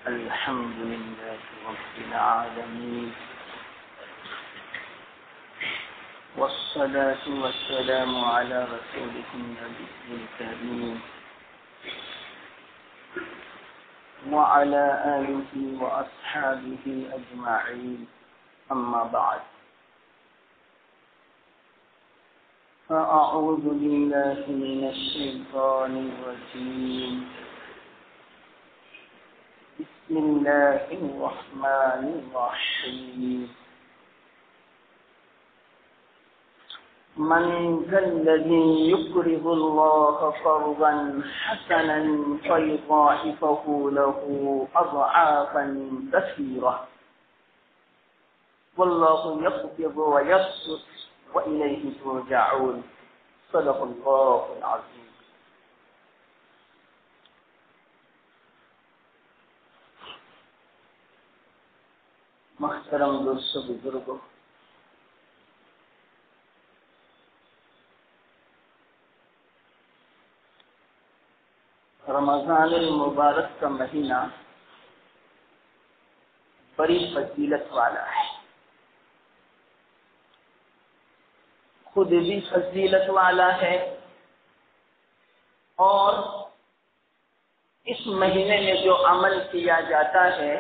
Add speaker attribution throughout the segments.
Speaker 1: الحمد لله رب العالمين، والصلاة والسلام على رسوله النبي الكريم وعلى آله وأصحابه أجمعين، أما بعد، فأعوذ بالله من الشيطان الرجيم. بسم الله الرحمن الرحيم. من ذا الذي يقرض الله قرضا حسنا فيضاعفه له أضعافا كثيرة والله يقبض ويبسط وإليه ترجعون. صدق الله العظيم. محترم دوستو، بزرگوں، رمضان المبارک کا مہینہ بڑی فضیلت والا ہے، خود بھی فضیلت والا ہے اور اس مہینے میں جو عمل کیا جاتا ہے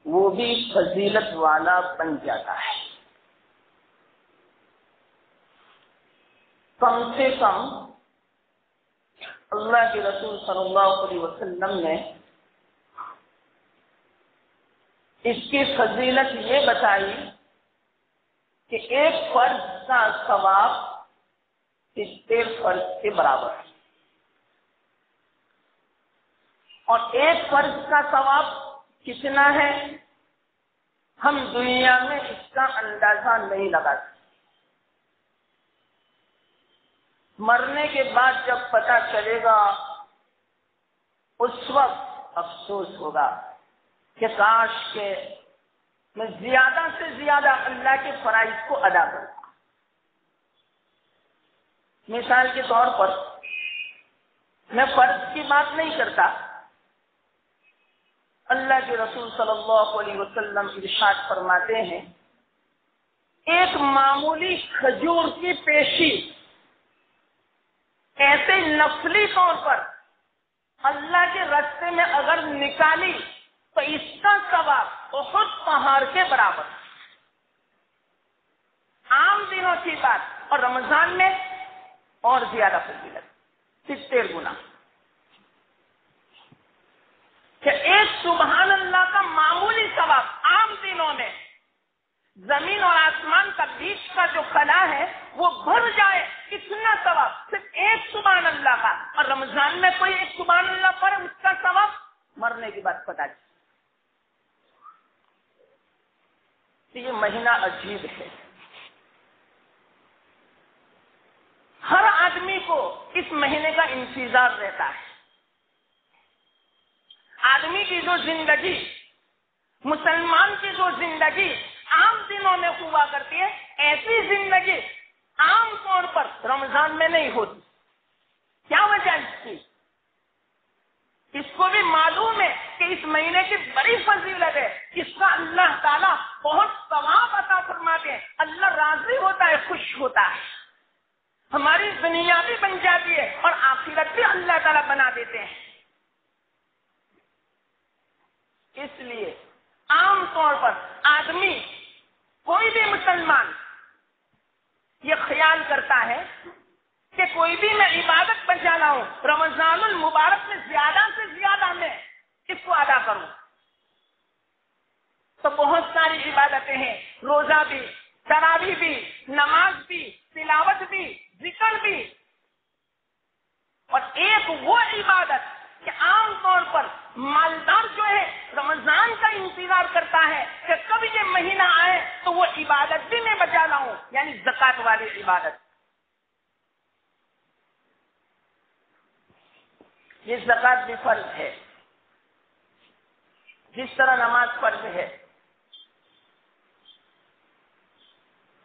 Speaker 1: وہ بھی فضیلت والا بن جاتا ہے۔ کم سے کم اللہ کے رسول صلی اللہ علیہ وسلم نے اس کی فضیلت یہ بتائی کہ ایک فرض کا ثواب 70 فرض کے برابر ہے، اور ایک فرض کا ثواب کتنا ہے ہم دنیا میں اس کا اندازہ نہیں لگا سکتے۔ مرنے کے بعد جب پتہ چلے گا اس وقت افسوس ہوگا کہ کاش کہ میں زیادہ سے زیادہ اللہ کے فرائض کو ادا کروں۔ مثال کے طور پر میں فرض کی بات نہیں کرتا، اللہ کے رسول صلی اللہ علیہ وسلم ارشاد فرماتے ہیں ایک معمولی کھجور کی پیشی ایسے نفلی طور پر اللہ کے راستے میں اگر نکالی تو اس کا ثواب احد پہاڑ کے برابر۔ عام دنوں کی بات اور رمضان میں اور زیادہ فضیلت 70 گنا، کہ ایک سبحان اللہ کا معمولی ثواب عام دنوں میں زمین اور آسمان کا بیچ کا جو خلا ہے وہ بھر جائے، اتنا ثواب صرف ایک سبحان اللہ کا، اور رمضان میں کوئی ایک سبحان اللہ پر اس کا ثواب مرنے کی بات پتا چلے۔ یہ مہینہ عجیب ہے، ہر آدمی کو اس مہینے کا انتظار رہتا ہے۔ آدمی کی جو زندگی، مسلمان کی جو زندگی عام دنوں میں ہوا کرتی ہے، ایسی زندگی عام طور پر رمضان میں نہیں ہوتی۔ کیا وجہ اس کی؟ اس کو بھی معلوم ہے کہ اس مہینے کی بڑی فضیلت ہے، اس کا اللہ تعالیٰ بہت ثواب عطا فرماتے ہیں، اللہ راضی ہوتا ہے، خوش ہوتا ہے، ہماری دنیا بھی بن جاتی ہے اور آخرت بھی اللہ تعالیٰ بنا دیتے ہیں۔ اس لیے عام طور پر آدمی، کوئی بھی مسلمان یہ خیال کرتا ہے کہ کوئی بھی میں عبادت بجا لاؤں، رمضان المبارک میں زیادہ سے زیادہ میں اس کو ادا کروں۔ تو بہت ساری عبادتیں ہیں، روزہ بھی، تراویح بھی، نماز بھی، تلاوت بھی، ذکر بھی، اور ایک وہ عبادت کہ عام طور پر مالدار جو ہے رمضان کا انتظار کرتا ہے کہ کب یہ مہینہ آئے تو وہ عبادت بھی میں بچا لاؤں، یعنی زکات والی عبادت۔ یہ زکات بھی فرض ہے، جس طرح نماز فرض ہے،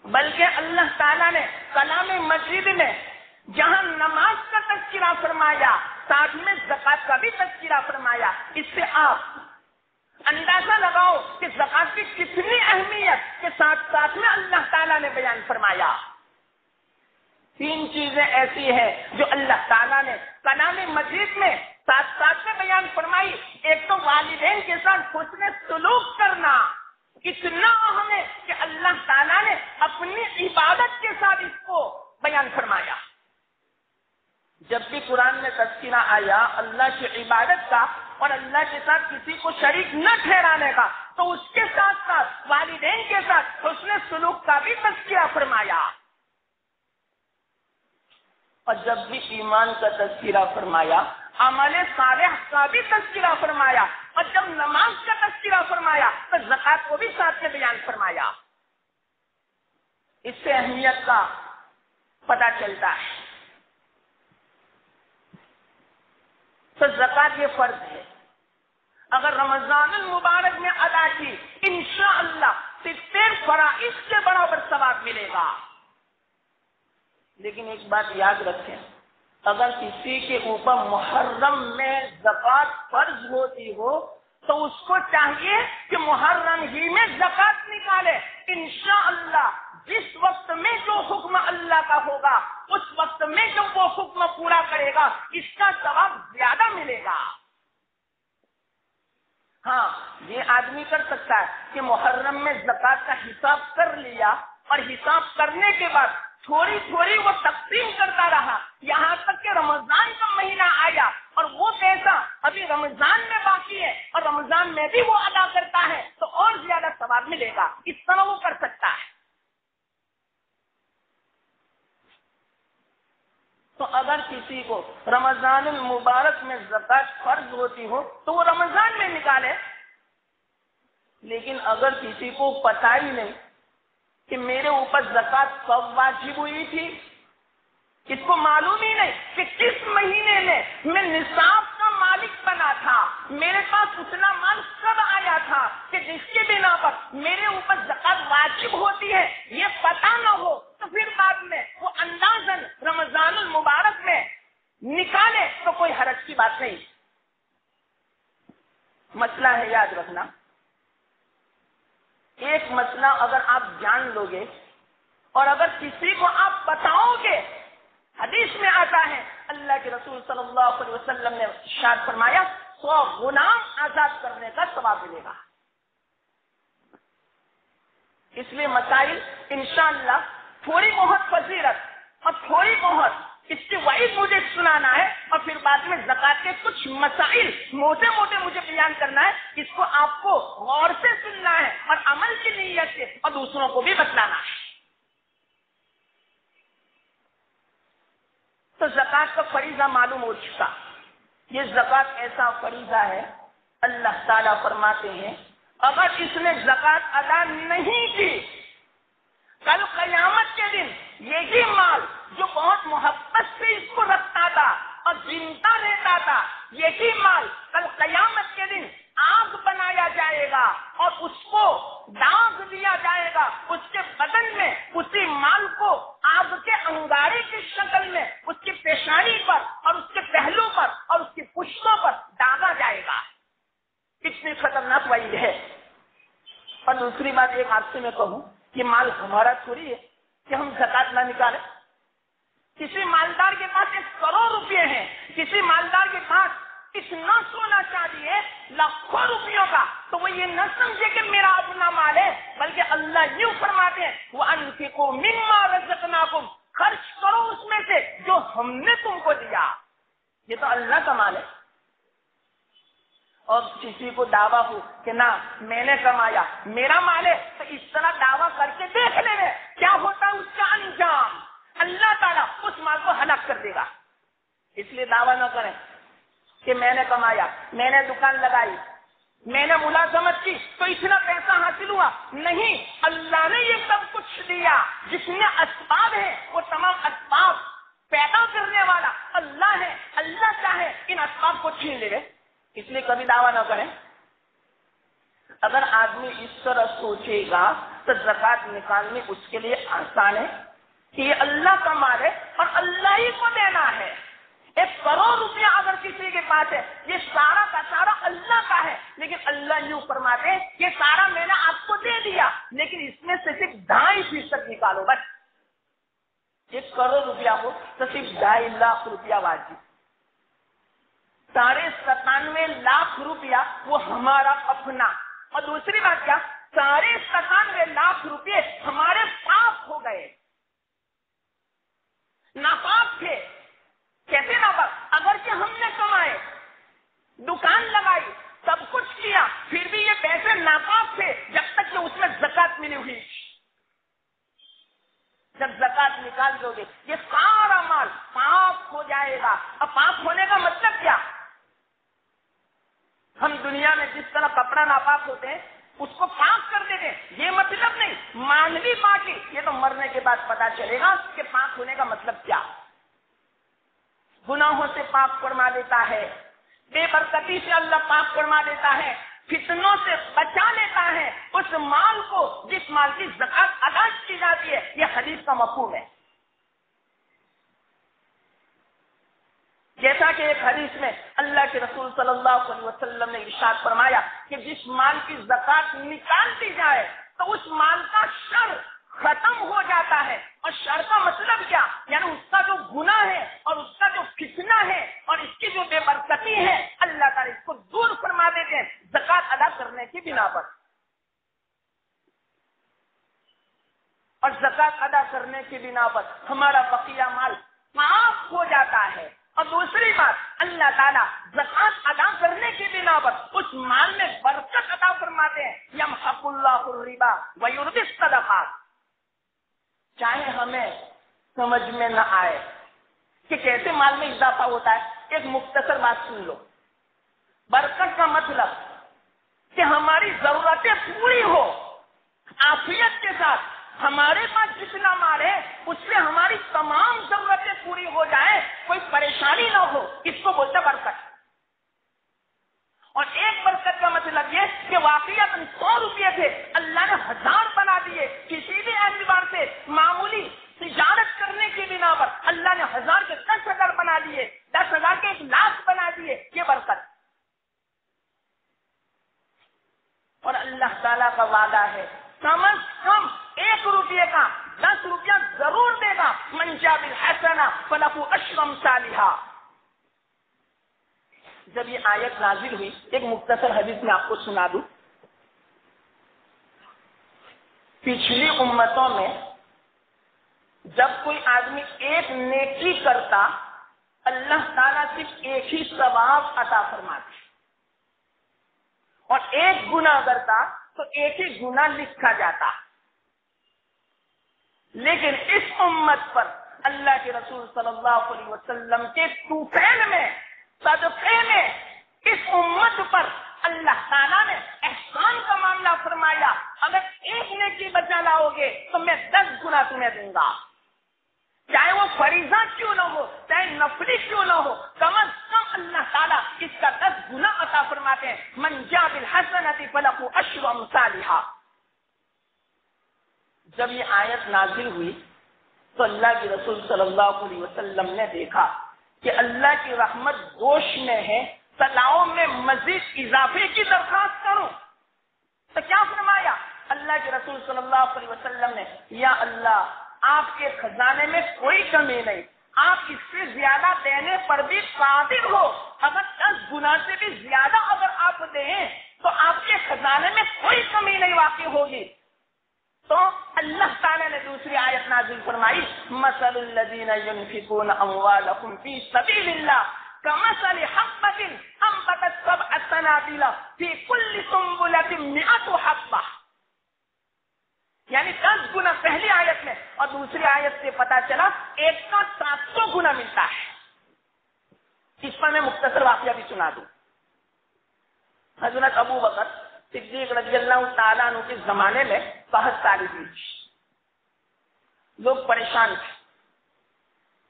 Speaker 1: بلکہ اللہ تعالیٰ نے کلام مجید میں جہاں نماز کا تذکرہ فرمایا ساتھ میں زکات کا بھی تذکرہ فرمایا. اس سے آپ اندازہ لگاؤ کہ زکات کی کتنی اہمیت کے ساتھ ساتھ میں اللہ تعالیٰ نے بیان فرمایا. 3 چیزیں ایسی ہیں جو اللہ تعالیٰ نے کلام مجید میں ساتھ ساتھ میں بیان فرمائی. ایک تو والدین کے ساتھ حسن سلوک کرنا اتنا اہم ہے کہ اللہ تعالیٰ نے اپنی عبادت کے ساتھ اس کو بیان فرمایا. جب بھی قرآن میں تذکرہ آیا اللہ کی عبادت کا اور اللہ کے ساتھ کسی کو شریک نہ ٹھہرانے کا تو اس کے ساتھ ساتھ والدین کے ساتھ حسن سلوک کا بھی تذکرہ فرمایا. اور جب بھی ایمان کا تذکرہ فرمایا عمل صالح کا بھی تذکرہ فرمایا. اور جب نماز کا تذکرہ فرمایا تو زکات کو بھی ساتھ میں بیان فرمایا. اس سے اہمیت کا پتہ چلتا ہے. تو زکات یہ فرض ہے. اگر رمضان المبارک میں ادا کی انشاءاللہ 70 فرائض کے برابر ثواب ملے گا. لیکن ایک بات یاد رکھیں, اگر کسی کے اوپر محرم میں زکات فرض ہوتی ہو تو اس کو چاہیے کہ محرم ہی میں زکات نکالے. انشاءاللہ جس وقت میں جو حکم اللہ کا ہوگا اس وقت میں جب وہ حکم پورا کرے گا اس کا ثواب زیادہ ملے گا. ہاں یہ آدمی کر سکتا ہے کہ محرم میں زکات کا حساب کر لیا اور حساب کرنے کے بعد تھوڑی تھوڑی وہ تقسیم کرتا رہا یہاں تک کہ رمضان کا مہینہ آیا اور وہ پیسہ ابھی رمضان میں باقی ہے اور رمضان میں بھی وہ ادا کرتا ہے تو اور زیادہ ثواب ملے گا. اس طرح وہ کر سکتا ہے. تو اگر کسی کو رمضان المبارک میں زکات فرض ہوتی ہو تو وہ رمضان میں نکالے. لیکن اگر کسی کو پتہ ہی نہیں کہ میرے اوپر زکات کب واجب ہوئی تھی, اس کو معلوم ہی نہیں کہ کس مہینے میں نصاب کا مالک بنا تھا, میرے پاس اتنا مال کب آیا تھا کہ جس کے بنا پر میرے اوپر زکات واجب ہوتی ہے, یہ پتہ نہ ہو تو پھر بعد میں وہ اندازن رمضان المبارک میں نکالے تو کوئی حرج کی بات نہیں. مسئلہ ہے یاد رکھنا. ایک مسئلہ اگر آپ جان لو گے اور اگر کسی کو آپ بتاؤ گے, حدیث میں آتا ہے اللہ کے رسول صلی اللہ علیہ وسلم نے ارشاد فرمایا 100 غلام آزاد کرنے کا ثواب ملے گا. اس لیے مسائل انشاءاللہ تھوڑی بہت فضیلت اور تھوڑی بہت اس کی وعید مجھے سنانا ہے اور پھر بعد میں زکات کے کچھ مسائل موٹے موٹے مجھے بیان کرنا ہے. اس کو آپ کو غور سے سننا ہے اور عمل کی نیت سے اور دوسروں کو بھی بتلانا ہے. تو زکات کا فریضہ معلوم ہو چکا. یہ زکات ایسا فریضہ ہے اللہ تعالیٰ فرماتے ہیں اگر اس نے زکات ادا نہیں کی کل قیامت کے دن یہی مال جو بہت محبت سے اس کو رکھتا تھا اور زندہ رہتا تھا, یہی مال کل قیامت کے دن آگ بنایا جائے گا اور اس کو داغ دیا جائے گا. اس کے بدن میں اسی مال کو آگ کے انگارے کی شکل میں اس کی پیشانی پر اور اس کے پہلو پر اور اس کی پشتوں پر داغا جائے گا. کتنی خطرناک وعید ہے. اور دوسری بات ایک آپ سے میں کہوں, یہ مال ہمارا تھوڑی ہے کہ ہم زکات نہ نکالیں. کسی مالدار کے پاس 1 کروڑ روپے ہیں, کسی مالدار کے پاس اتنا سونا چاندی ہے لاکھوں روپیوں کا, تو وہ یہ نہ سمجھے کہ میرا اپنا مال ہے, بلکہ اللہ یوں فرماتے ہیں وَأَنفِقُوا مِمَّا رَزَقْنَاكُمْ, خرچ کرو اس میں سے جو ہم نے تم کو دیا. یہ تو اللہ کا مال ہے. اور کسی کو دعویٰ ہو کہ نہ میں نے کمایا میرا مال ہے, تو اس طرح دعویٰ کر کے دیکھ لے کیا ہوتا ہے اس کا انجام. اللہ تعالیٰ اس مال کو ہلاک کر دے گا. اس لیے دعویٰ نہ کریں کہ میں نے کمایا, میں نے دکان لگائی, میں نے ملازمت کی تو اتنا پیسہ حاصل ہوا. نہیں, اللہ نے یہ سب کچھ دیا. جس نے اسباب ہے وہ تمام اسباب پیدا کرنے والا اللہ ہے. اللہ چاہے ان اسباب کو چھین لے. اس لیے کبھی دعویٰ نہ کریں. اگر آدمی اس طرح سوچے گا تو زکات نکالنے اس کے لیے آسان ہے. کہ یہ اللہ کا مال ہے اور اللہ ہی کو دینا ہے. 1 کروڑ روپیہ اگر کسی کے پاس ہے، یہ سارا کا سارا اللہ کا ہے، لیکن اللہ یوں فرماتے ہیں کہ سارا میں نے آپ کو دے دیا، لیکن اس میں سے صرف 2.5% نکالو بس. 1 کروڑ روپیہ ہو تو صرف 2.5 لاکھ روپیہ واجب. 97.5 لاکھ روپیہ وہ ہمارا اپنا. اور دوسری بات کیا، 97.5 لاکھ روپے ہمارے پاپ ہو گئے، ناپاک تھے. کیسے ناپاک؟ اگر کہ ہم نے کمائے، دکان لگائی، سب کچھ کیا، پھر بھی یہ پیسے ناپاک تھے جب تک کہ اس میں زکات ملی ہوئی. جب زکات نکال دو گے یہ سارا مال پاک ہو جائے گا. اب پاک ہونے کا مطلب کیا؟ ہم دنیا میں جس طرح کپڑا ناپاک ہوتے ہیں اس کو پاک کر دیتے ہیں، یہ مطلب نہیں. مانوی پاکی یہ تو مرنے کے بعد پتا چلے گا کہ پاک ہونے کا مطلب کیا. گناہوں سے پاک فرما دیتا ہے، بے برکتی سے اللہ پاک فرما دیتا ہے، فتنوں سے بچا لیتا ہے اس مال کو جس مال کی زکات ادا کی جاتی ہے. یہ حدیث کا مفہوم ہے. جیسا کہ ایک حدیث میں اللہ کے رسول صلی اللہ علیہ وسلم نے ارشاد فرمایا کہ جس مال کی زکات نکال دی جائے تو اس مال کا شر ختم ہو جاتا ہے. اور شر کا مطلب کیا؟ یعنی اس کا جو گناہ ہے اور اس کا جو فتنہ ہے اور اس کی جو بے برکتی ہے اللہ تعالیٰ اس کو دور فرما دیتے ہیں زکات ادا کرنے کی بنا پر. اور زکات ادا کرنے کی بنا پر ہمارا بقیہ مال معاف ہو جاتا ہے. اور دوسری بات، اللہ تعالیٰ زکات ادا کرنے کی بنا پر اس مال میں برکت عطا فرماتے ہیں. یمحق اللہ الربا ویربی الصدقات. چاہے ہمیں سمجھ میں نہ آئے کہ کیسے مال میں اضافہ ہوتا ہے، ایک مختصر بات سن لو. برکت کا مطلب کہ ہماری ضرورتیں پوری ہو، عافیت کے ساتھ ہمارے پاس جتنا مال ہے اس سے ہماری تمام ضرورتیں پوری ہو جائے، کوئی پریشانی نہ ہو، اس کو بولتے برکت. اور ایک برکت کا مطلب یہ کہ واقعات 100 روپے تھے اللہ نے 1000 بنا دیے. کسی بھی اعتبار سے معمولی تجارت کرنے کی بنا پر اللہ نے 1000 کے 10,000 بنا دیے، 10,000 کے 1,00,000 بنا دیے. یہ برکت. اور اللہ تعالیٰ کا وعدہ ہے کم از کم 1 روپے کا 10 روپیہ ضرور دے گا. من جاء بالحسنہ فلہ عشر امثالھا. جب یہ آیت نازل ہوئی ایک مختصر حدیث میں آپ کو سنا دوں. پچھلی امتوں میں جب کوئی آدمی ایک نیکی کرتا اللہ تعالیٰ صرف ایک ہی ثواب عطا فرماتے، اور ایک گناہ کرتا تو ایک ہی گناہ لکھا جاتا. لیکن اس امت پر اللہ کے رسول صلی اللہ علیہ وسلم کے طوفان میں، صدقے میں اس امت پر اللہ تعالیٰ نے احسان کا معاملہ فرمایا. اگر ایک نیکی بچا لاؤ گے تو میں 10 گنا تمہیں دوں گا، چاہے وہ فریضہ کیوں نہ ہو، چاہے نفلی کیوں نہ ہو، کم از کم اللہ تعالیٰ اس کا 10 گنا عطا فرماتے ہیں. من جاء بالحسنۃ فلہ عشر امثالھا. جب یہ آیت نازل ہوئی تو اللہ کے رسول صلی اللہ علیہ وسلم نے دیکھا کہ اللہ کی رحمت گوش میں ہے، تلاؤ میں مزید اضافے کی درخواست کروں. تو کیا فرمایا اللہ کے رسول صلی اللہ علیہ وسلم نے؟ یا اللہ، آپ کے خزانے میں کوئی کمی نہیں، آپ اس سے زیادہ دینے پر بھی قادر ہو. اگر 10 گنا سے بھی زیادہ اگر آپ دیں تو آپ کے خزانے میں کوئی کمی نہیں واقع ہوگی. تو اللہ تعالیٰ نے دوسری آیت نازل فرمائی، مثل الذین ينفقون اموالهم فی سبیل اللہ کمثل حبۃ انبتت 7 سنابل فی کل سنبلۃ 100 حبۃ. یعنی 10 گنا پہلی آیت میں، اور دوسری آیت سے پتا چلا ایک کا 700 گنا ملتا ہے. اس پر میں مختصر واقعہ بھی سنا دوں. حضرت ابو بکر صدیق رضی اللہ تعالیٰ عنہ کے زمانے میں قحط طاری ہوئی، لوگ پریشان تھے،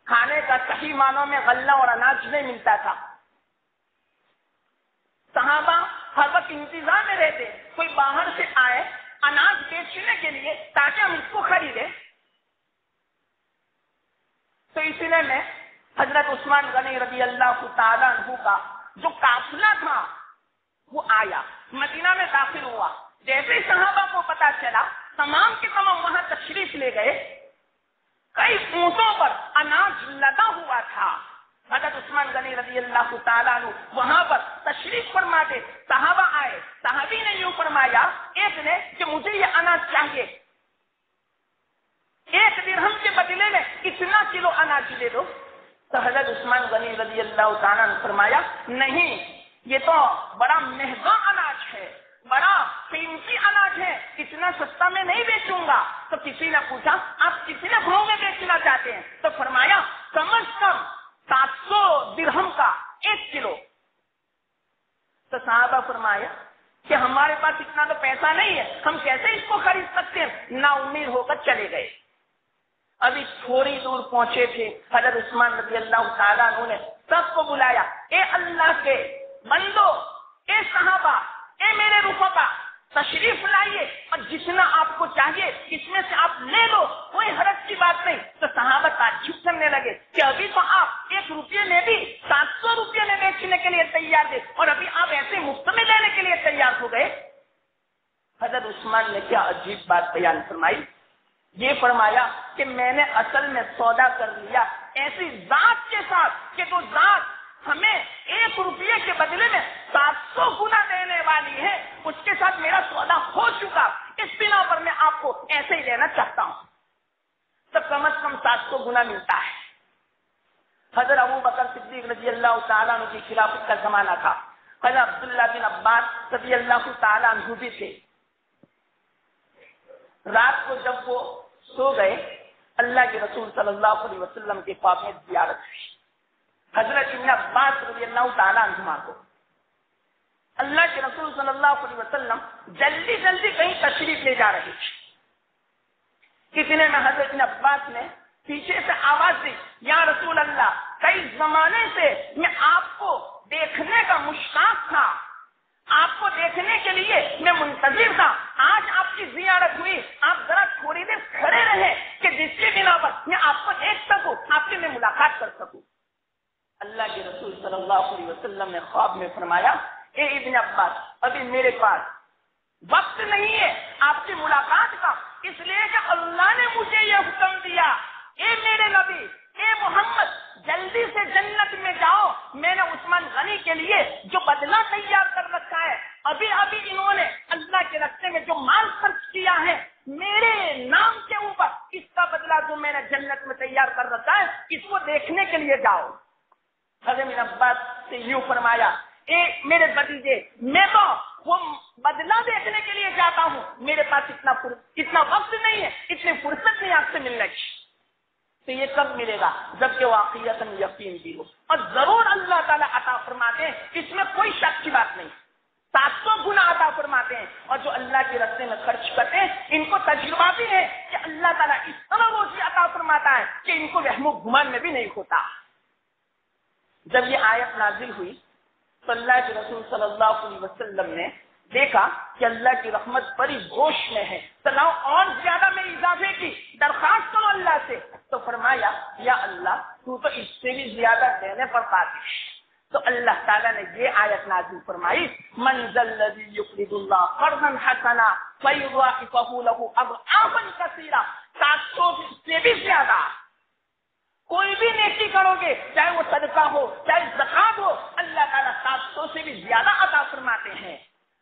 Speaker 1: کھانے کا صحیح معنوں میں غلہ اور اناج نہیں ملتا تھا. صحابہ ہر وقت انتظار میں رہتے کوئی باہر سے آئے اناج بیچنے کے لیے تاکہ ہم اس کو خریدیں. تو اس لیے میں حضرت عثمان غنی رضی اللہ تعالیٰ عنہ کا جو قافلہ تھا وہ آیا، مدینہ میں داخل ہوا. جیسے صحابہ کو پتا چلا تمام کے تمام وہاں تشریف لے گئے. کئی اونٹوں پر اناج لدا ہوا تھا. حضرت عثمان غنی رضی اللہ تعالیٰ عنہ وہاں پر تشریف فرماتے. صحابہ آئے، صحابی نے یوں فرمایا ایک نے کہ مجھے یہ اناج چاہیے، 1 درہم کے بدلے میں اتنا کلو اناج دے دو. تو حضرت عثمان غنی رضی اللہ تعالیٰ نے فرمایا نہیں، یہ تو بڑا مہنگا اناج ہے، بڑا قیمتی اناج ہے، اتنا سستا میں نہیں بیچوں گا. تو کسی نے پوچھا آپ کتنے بھاؤ میں بیچنا چاہتے ہیں؟ تو فرمایا کم از کم 700 درہم کا 1 کلو. تو صحابہ فرمایا کہ ہمارے پاس اتنا تو پیسہ نہیں ہے، ہم کیسے اس کو خرید سکتے ہیں؟ نا امید ہو کر چلے گئے. ابھی تھوڑی دور پہنچے تھے، حضرت عثمان رضی اللہ تعالیٰ عنہ نے سب کو بلایا، اے اللہ کے بندو، اے صحابہ، اے میرے رفقا، تشریف لائیے اور جتنا آپ کو چاہیے اس میں سے آپ لے لو، کوئی حرج کی بات نہیں. تو صحابہ تعجب کرنے لگے کہ ابھی تو آپ 1 روپے میں بھی 700 روپے میں بیچنے کے لیے تیار تھے اور ابھی آپ ایسے مفت میں لینے کے لیے تیار ہو گئے. حضرت عثمان نے کیا عجیب بات بیان فرمائی. یہ فرمایا کہ میں نے اصل میں سودا کر لیا ایسی ذات کے ساتھ کہ تو ذات ہمیں 1 روپے کے بدلے میں 700 گنا دینے والی ہے، اس کے ساتھ میرا سودا ہو چکا. اس بنا پر میں آپ کو ایسے ہی لینا چاہتا ہوں. تو کم از کم 700 گنا ملتا ہے. حضرت ابو بکر صدیق رضی اللہ تعالیٰ عنہ کی خلافت کا زمانہ تھا. حضرت عبداللہ بن عباس رضی اللہ تعالیٰ عنہ بھی تھے. رات کو جب وہ سو گئے، اللہ کے رسول صلی اللہ علیہ وسلم کے خواب میں زیارت ہوئی. حضرت ابن عباس رضی اللہ تعالیٰ عنہما کو اللہ کے رسول صلی اللہ علیہ وسلم جلدی جلدی کہیں تشریف لے جا رہے تھے. کتنے میں حضرت ابن عباس نے پیچھے سے آواز دی، یا رسول اللہ، کئی زمانے سے میں آپ کو دیکھنے کا مشتاق تھا، آپ کو دیکھنے کے لیے میں منتظر تھا. آج آپ کی زیارت ہوئی، آپ ذرا تھوڑی دیر کھڑے رہے کہ جس کی بنا پر میں آپ کو دیکھ سکوں، آپ سے میں ملاقات کر سکوں. اللہ کے رسول صلی اللہ علیہ وسلم نے خواب میں فرمایا، اے ابن عباس، ابھی میرے پاس وقت نہیں ہے آپ کی ملاقات کا، اس لیے کہ اللہ نے مجھے یہ حکم دیا، اے میرے نبی، اے محمد، جلدی سے جنت میں جاؤ. میں نے عثمان غنی کے لیے جو بدلہ تیار کر رکھا ہے، ابھی انہوں نے اللہ کے راستے میں جو مال خرچ کیا ہے میرے نام کے اوپر، اس کا بدلہ جو میں نے جنت میں تیار کر رکھا ہے اس کو دیکھنے کے لیے جاؤ. حضرت ابن عباس سے یوں فرمایا، اے میرے بھتیجے، میں تو وہ بدلہ دیکھنے کے لیے جاتا ہوں، میرے پاس اتنا وقت نہیں ہے، اتنی فرصت نہیں آپ سے ملنے کی. تو یہ کب ملے گا؟ جبکہ واقعیتاً یقین بھی ہو، اور ضرور اللہ تعالیٰ عطا فرماتے ہیں، اس میں کوئی شک کی بات نہیں. 700 گنا عطا فرماتے ہیں، اور جو اللہ کے راستے میں خرچ کرتے ہیں ان کو تجربہ بھی ہے کہ اللہ تعالیٰ اس طرح روزی عطا فرماتا ہے کہ ان کو وہم و گمان میں بھی نہیں ہوتا. جب یہ آیت نازل ہوئی تو اللہ کے رسول صلی اللہ علیہ وسلم نے دیکھا کہ اللہ کی رحمت بڑی گوش میں ہے، تو اور زیادہ میں اضافے کی درخواست کرو اللہ سے. تو فرمایا، یا اللہ، تو اس سے بھی زیادہ دینے پر قادر ہے. تو اللہ تعالیٰ نے یہ آیت نازل فرمائی، من ذا الذی یقرض اللہ قرضا حسنا فیضاعفہ لہ اضعافا کثیرہ. 700 سے بھی زیادہ کوئی بھی نیکی کرو گے، چاہے وہ صدقہ ہو چاہے زکات ہو، اللہ تعالیٰ 700 سے بھی زیادہ عطا فرماتے ہیں.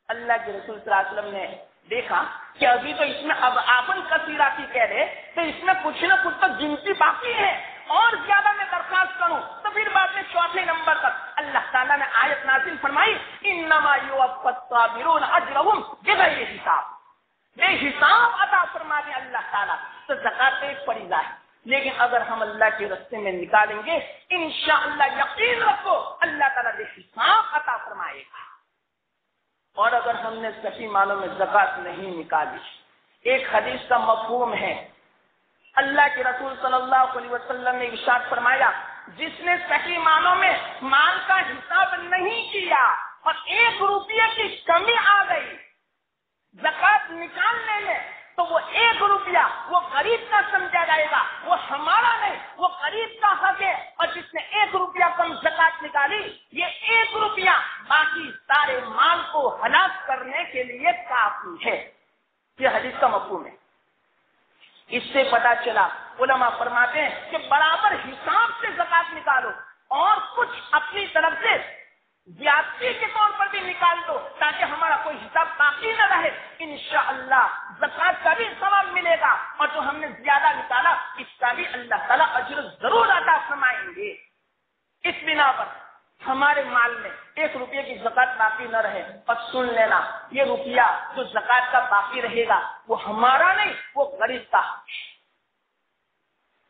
Speaker 1: اللہ کے رسول صلی اللہ علیہ وسلم نے دیکھا کہ ابھی تو اس میں اب آفن کثیرہ کی کہہ رہے، تو اس میں کچھ نہ کچھ تو گنتی باقی ہے، اور زیادہ میں درخواست کروں. تو پھر بعد میں 4تھے نمبر پر اللہ تعالیٰ نے آیت نازل فرمائی، انما یوفی الصابرون اجرهم بغیر حساب. بے حساب عطا فرماتے اللہ تعالیٰ. تو زکات ایک فریضہ ہے، لیکن اگر ہم اللہ کے راستے میں نکالیں گے انشاءاللہ یقین رکھو اللہ تعالیٰ بے حساب عطا فرمائے گا. اور اگر ہم نے صحیح معنوں میں زکات نہیں نکالی، ایک حدیث کا مفہوم ہے، اللہ کے رسول صلی اللہ علیہ وسلم نے ارشاد فرمایا، جس نے صحیح معنوں میں مال کا حساب نہیں کیا اور 1 روپیہ کی کمی آ گئی زکات نکالنے میں، تو وہ 1 روپیہ وہ غریب کا سمجھا جائے گا، وہ ہمارا نہیں، وہ غریب کا اس سے پتا چلا علماء فرماتے ہیں کہ برابر حساب سے زکات نکالو اور کچھ اپنی طرف سے زیادتی کے طور پر بھی نکال دو تاکہ ہمارا کوئی حساب باقی نہ رہے. انشاءاللہ زکات کا بھی ثواب ملے گا اور جو ہم نے زیادہ نکالا اس کا بھی اللہ تعالیٰ اجر ضرور عطا فرمائیں گے. اس بنا پر ہمارے مال میں 1 روپے کی زکات باقی نہ رہے. اور سن لینا یہ روپیہ جو زکات کا باقی رہے گا وہ ہمارا نہیں، وہ غریب کا حق ہے.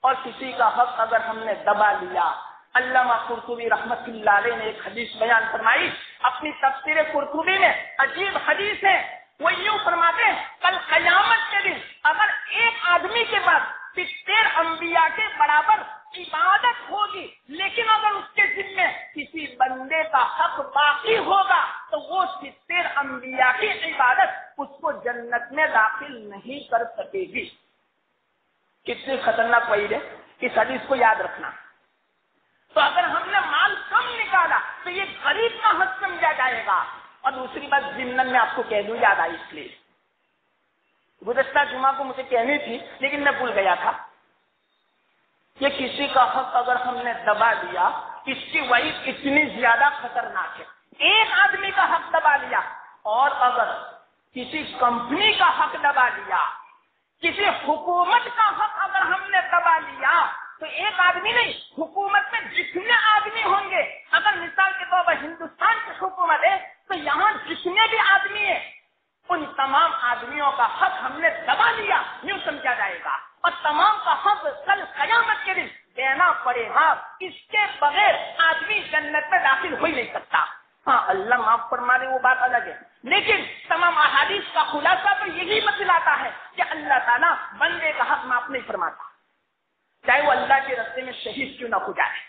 Speaker 1: اور کسی کا حق اگر ہم نے دبا لیا، علامہ قرطبی رحمت اللہ علیہ نے ایک حدیث بیان فرمائی اپنی تفسیر قرطبی میں. عجیب حدیث ہے. وہ یوں فرماتے ہیں کل قیامت کے دن اگر ایک آدمی کے پاس 70 انبیاء کے برابر عبادت ہوگی لیکن اگر اس کے ذمے کسی بندے کا حق باقی ہوگا تو وہ 70 انبیاء کی عبادت اس کو جنت میں داخل نہیں کر سکے گی. کتنی خطرناک وعید ہے، اس حدیث کو یاد رکھنا. تو اگر ہم نے مال کم نکالا تو یہ غریب کا حق سمجھا جائے گا. اور دوسری بات ضمن میں آپ کو کہہ دوں، یاد آئی اس لیے گزشتہ جمعہ کو مجھے کہنی تھی لیکن میں بھول گیا تھا کہ کسی کا حق اگر ہم نے دبا دیا اس کی وعید اتنی زیادہ خطرناک ہے. ایک آدمی کا حق دبا لیا اور اگر کسی کمپنی کا حق دبا لیا، کسی حکومت کا حق اگر ہم نے دبا لیا تو ایک آدمی نہیں، حکومت میں جتنے آدمی ہوں گے، اگر مثال کے طور پر ہندوستان کی حکومت ہے تو یہاں جتنے بھی آدمی ہیں ان تمام آدمیوں کا حق ہم نے دبا لیا، یوں سمجھا جائے گا. اور تمام کا حق کل قیامت کے دن دینا پڑے گا. اس کے بغیر آدمی جنت میں داخل ہو ہی نہیں سکتا. ہاں اللہ معاف فرما دے وہ بات الگ ہے، لیکن تمام احادیث کا خلاصہ تو یہی بتلاتا ہے کہ اللہ تعالیٰ بندے کا حق معاف نہیں فرماتا چاہے وہ اللہ کے راستے میں شہید کیوں نہ ہو جائے.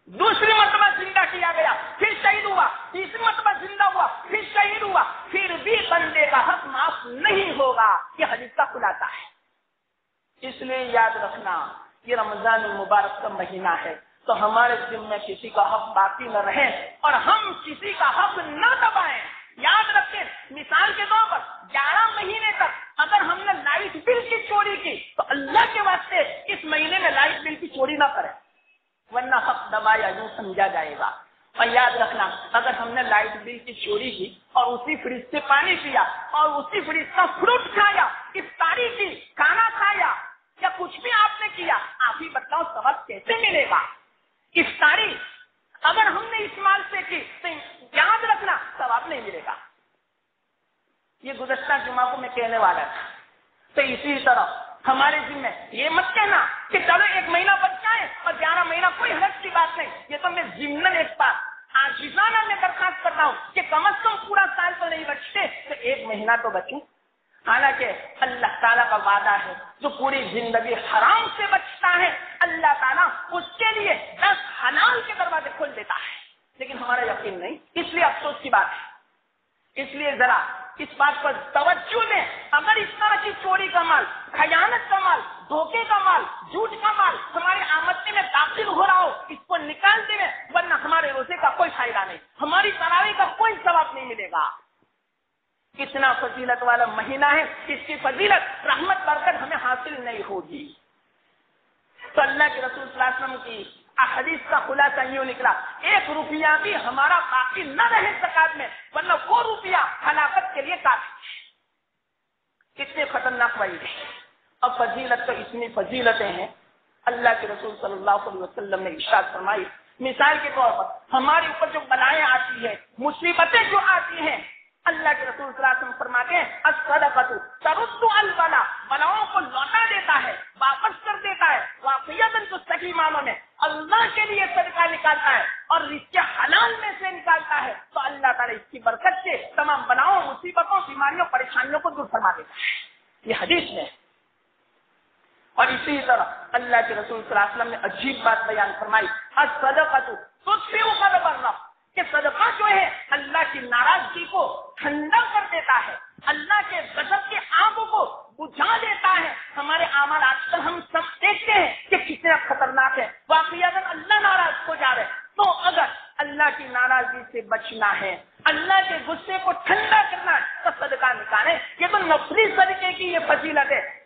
Speaker 1: دوسری مرتبہ زندہ کیا گیا پھر شہید ہوا، تیسری مرتبہ زندہ ہوا پھر شہید ہوا، پھر بھی بندے کا حق معاف نہیں ہوگا. یہ حدیث کا خلاصہ ہے. اس لیے یاد رکھنا یہ رمضان المبارک کا مہینہ ہے تو ہمارے ذمہ میں کسی کا حق باقی نہ رہے اور ہم کسی کا حق نہ دبائیں. یاد رکھیں مثال کے طور پر 11 مہینے تک اگر ہم نے لائٹ بل کی چوری کی تو اللہ کے واسطے اس مہینے میں لائٹ بل کی چوری نہ کریں ورنہ حق دبایا یوں سمجھا جائے گا. اور یاد رکھنا اگر ہم نے لائٹ بل کی چوری کی اور اسی فریج سے پانی پیا اور اسی فریج کا فروٹ کھایا، افطاری کی، کھانا کھایا یا کچھ بھی آپ نے کیا، آپ ہی بتاؤ ثواب کیسے ملے گا؟ افطاری اگر ہم نے اس مال سے کی تو یاد رکھنا ثواب نہیں ملے گا. یہ گزشتہ جمعہ کو میں کہنے والا تھا. تو اسی طرح ہمارے ذمہ یہ مت کہنا کہ چلو 1 مہینہ بچ جائے اور 11 مہینہ کوئی حرج کی بات نہیں. یہ تو میں ضمن ایک بات عاجزانہ میں درخواست کرتا ہوں کہ کم از کم پورا سال تو نہیں بچتے تو 1 مہینہ تو بچوں. حالانکہ اللہ تعالیٰ کا وعدہ ہے جو پوری زندگی حرام سے بچتا ہے اللہ تعالیٰ اس کے لیے 10 حلال کے دروازے کھول دیتا ہے. لیکن ہمارا یقین نہیں، اس لیے افسوس کی بات ہے. اس لیے ذرا اس بات پر توجہ دیں. اگر اس طرح کی چوری کا مال، خیانت کا مال، دھوکے کا مال، جھوٹ کا مال ہماری آمدنی میں داخل ہو رہا ہو اس کو نکال دیں ورنہ ہمارے روزے کا کوئی فائدہ نہیں، ہماری تراویح کا کوئی ثواب نہیں ملے گا. کتنا فضیلت والا مہینہ ہے، اس کی فضیلت رحمت برکت ہمیں حاصل نہیں ہوگی. تو اللہ کے رسول صلی اللہ علیہ وسلم کی حدیث کا خلاصہ یوں نکلا 1 روپیہ بھی ہمارا باقی نہ رہے زکات میں ورنہ وہ روپیہ ہلاکت کے لیے کافی. کتنے خطرناک وعید ہے. اب فضیلت تو اتنی فضیلتیں ہیں اللہ کے رسول صلی اللہ علیہ وسلم نے ارشاد فرمائی. مثال کے طور پر ہمارے اوپر جو بلائیں آتی ہیں، مصیبتیں جو آتی ہیں، اللہ کے رسول صلی اللہ علیہ وسلم فرماتے ہیں الصدقۃ ترد البلاء، بلاؤں کو لوٹا دیتا ہے، واپس کر دیتا ہے. واقعیتاً تو صحیح معنوں میں اللہ کے لیے صدقہ نکالتا ہے اور رزق حلال میں سے نکالتا ہے تو اللہ تعالیٰ اس کی برکت سے تمام بلاؤں، مصیبتوں، بیماریوں، پریشانیوں کو دور فرما دیتا ہے. یہ حدیث میں. اور اسی طرح اللہ کے رسول صلی اللہ علیہ وسلم نے عجیب بات بیان فرمائی الصدقۃ تطفئ غضب الرب، کہ صدقہ جو ہے اللہ کی ناراضگی کو ٹھنڈا کر دیتا ہے، اللہ کے غضب کی آگ کو بجھا دیتا ہے. ہمارے اعمال آج کل ہم سب دیکھتے ہیں کہ کتنے خطرناک ہے. واقعات اللہ ناراض ہو جا رہے. تو اگر اللہ کی ناراضگی سے بچنا ہے، اللہ کے غصے کو ٹھنڈا کرنا ہے تو صدقہ نکالیں. یہ تو نفلی صدقے کی یہ فضیلت ہے.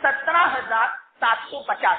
Speaker 1: 17,750।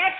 Speaker 1: 1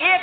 Speaker 1: 1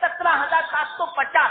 Speaker 1: 17,750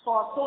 Speaker 1: 100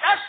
Speaker 1: 10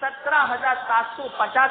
Speaker 1: 17,750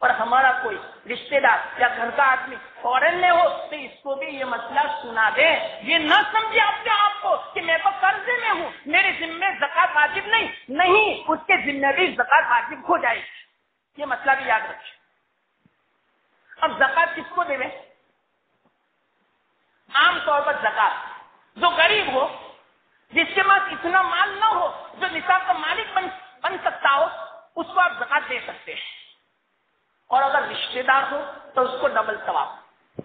Speaker 1: اور ہمارا کوئی رشتے دار یا گھر کا آدمی فورن میں ہو تو اس کو بھی یہ مسئلہ سنا دے. یہ نہ سمجھے اپنے آپ کو کہ میں تو قرضے میں ہوں, میرے ذمے زکات واجب نہیں, اس کے ذمے بھی زکات واجب ہو جائے گی. یہ مسئلہ بھی یاد رکھیں. اب زکات کس کو دے؟ عام طور پر زکات جو غریب ہو, جس کے پاس اتنا مال نہ ہو, جو نصاب کا مالک بن سکتا ہو, اس کو آپ زکات دے سکتے ہیں. اور اگر رشتے دار ہو تو اس کو ڈبل ثواب.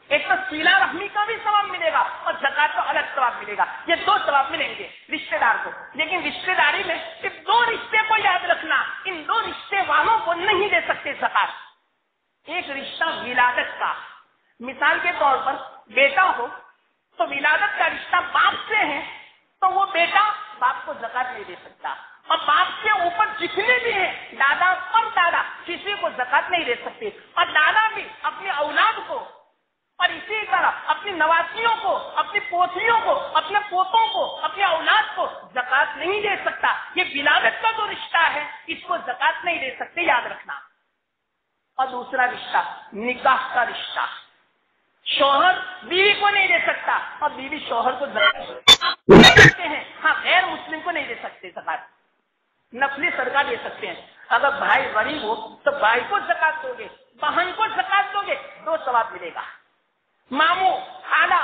Speaker 1: ایک تو صلہ رحمی کا بھی ثواب ملے گا اور زکات کا الگ ثواب ملے گا. یہ دو ثواب ملیں گے رشتے دار کو. لیکن رشتے داری میں صرف دو رشتے کو یاد رکھنا, ان دو رشتے والوں کو نہیں دے سکتے زکات. ایک رشتہ ولادت کا, مثال کے طور پر بیٹا ہو تو ولادت کا رشتہ باپ سے ہے تو وہ بیٹا باپ کو زکات نہیں دے سکتا. اور باپ کے اوپر جتنے بھی ہیں, دادا اور دادا, کسی کو زکات نہیں دے سکتے. اور دادا بھی اپنی اولاد کو اور اسی طرح اپنی نواسیوں کو, اپنی پوتیوں کو, اپنے پوتوں کو, اپنی اولاد کو زکات نہیں دے سکتا. یہ ولادت کا جو رشتہ ہے اس کو زکات نہیں دے سکتے, یاد رکھنا. اور دوسرا رشتہ نکاح کا رشتہ, شوہر بیوی کو نہیں دے سکتا اور بیوی شوہر کو زکات دے سکتے ہیں. ہاں, غیر مسلم کو نہیں دے سکتے زکات, نفلی صدقہ دے سکتے ہیں. اگر بھائی غریب ہو تو بھائی کو زکات دو گے, بہن کو زکات دو گے, دو ثواب ملے گا. ماموں, خالہ,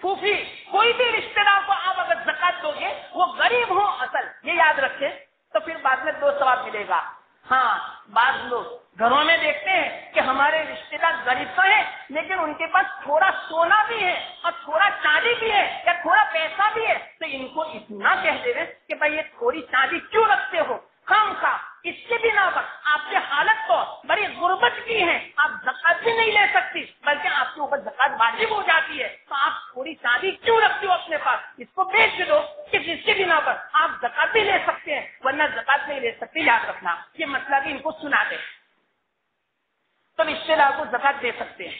Speaker 1: پھوپھی, کوئی بھی رشتے دار کو آپ اگر زکات دو گے, وہ غریب ہو اصل, یہ یاد رکھے, تو پھر بعد میں دو ثواب ملے گا. ہاں, بعض لوگ گھروں میں دیکھتے ہیں کہ ہمارے رشتے دار غریب تو ہیں لیکن ان کے پاس تھوڑا سونا بھی ہے اور تھوڑا چاندی بھی ہے یا تھوڑا پیسہ بھی ہے, تو ان کو اتنا کہہ دے کہ بھائی یہ تھوڑی چاندی کیوں رکھتے ہو, خام خواہ اس کے بنا پر آپ کی حالت تو بڑی غربت کی ہے, آپ زکات بھی نہیں لے سکتی بلکہ آپ کے اوپر زکات واجب ہو جاتی ہے, تو آپ تھوڑی چاندی کیوں رکھتے ہو اپنے پاس, اس کو بیچ دو کہ جس کے بنا پر آپ زکات بھی لے سکتے ہیں ورنہ زکات نہیں لے سکتے. یاد رکھنا یہ مسئلہ بھی ان کو سنا دے تو رشتے دار کو زکات دے سکتے ہیں.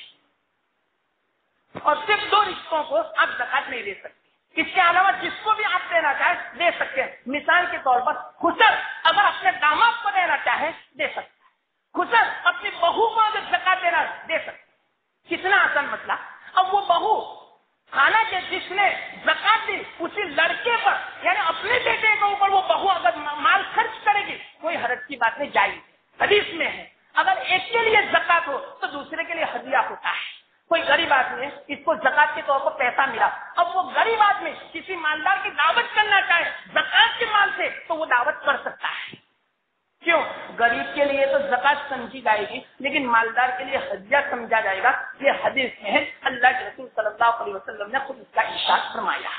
Speaker 1: اور صرف دو رشتوں کو آپ زکات نہیں دے سکتے. اس کے علاوہ جس کو بھی آپ دینا چاہیں دے سکتے ہیں. مثال کے طور پر خسر اگر اپنے داماد کو دینا چاہے دے سکتا ہے, خسر اپنی بہو کو اگر زکات دینا دے سکتے. کتنا آسان مسئلہ. اب وہ بہو خانہ کے جس نے زکات دی اسی لڑکے پر یعنی اپنے بیٹے کے اوپر وہ بہو اگر مال خرچ کرے گی کوئی حرج کی بات نہیں, جائز حدیث میں ہے. اگر ایک کے لیے زکات ہو تو دوسرے کے لیے ہدیہ ہوتا ہے. کوئی غریب آدمی ہے, اس کو زکات کے طور پر پیسہ ملا, اب وہ غریب آدمی کسی مالدار کی دعوت کرنا چاہے زکات کے مال سے تو وہ دعوت کر سکتا ہے. کیوں؟ غریب کے لیے تو زکات سمجھی جائے گی لیکن مالدار کے لیے ہدیہ سمجھا جائے گا. یہ حدیث میں ہے, اللہ کے رسول صلی اللہ علیہ وسلم نے خود اس کا ارشاد فرمایا.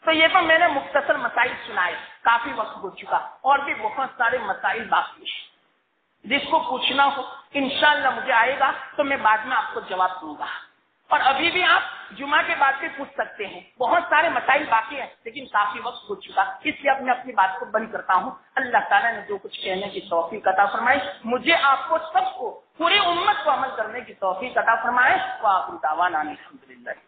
Speaker 1: تو یہ تو میں نے مختصر مسائل سنائے, کافی وقت ہو چکا اور بھی بہت سارے مسائل باقی ہیں. جس کو پوچھنا ہو انشاءاللہ مجھے آئے گا تو میں بعد میں آپ کو جواب دوں گا. اور ابھی بھی آپ جمعہ کے بعد بھی پوچھ سکتے ہیں, بہت سارے مسائل باقی ہیں لیکن کافی وقت ہو چکا, اس لیے اب میں اپنی بات کو بند کرتا ہوں. اللہ تعالیٰ نے جو کچھ کہنے کی توفیق عطا فرمائی, مجھے آپ کو سب کو پوری امت کو عمل کرنے کی توفیق عطا فرمائے. وآخر دعوانا الحمدللہ.